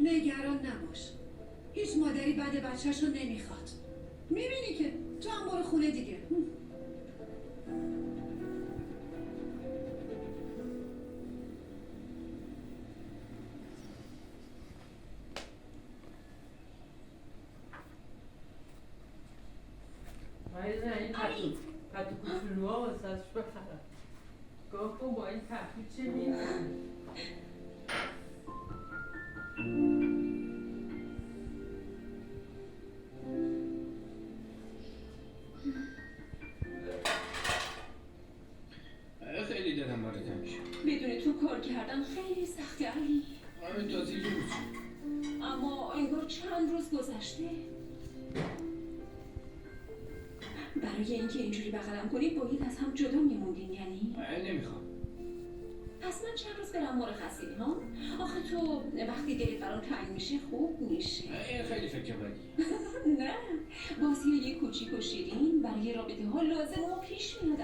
نگران نباش، هیچ مادری بد بچه‌شو نمیخواد. میبینی که تو هم برو خونه دیگه. نه این پتو کوچولوها واسه ازش بخرم. گاه کن با این تحقیل چه میکنی؟ خیلی دلم برای تنگ شد. بدون تو کار کردن خیلی سخته علی. همین تازگی بود. اما انگار چند روز گذشته. برای اینکه اینجوری بغلم کنی باید از هم جدا میموندین یعنی؟ نمیخوام. پس من چند روز برم مرخصی ها؟ آخه تو وقتی دلت برام تنگ میشه خوب میشه. این خیلی فکر بدی. نه بازی یه کوچیک و شیرین برای رابطه ها لازم و پیش میاد.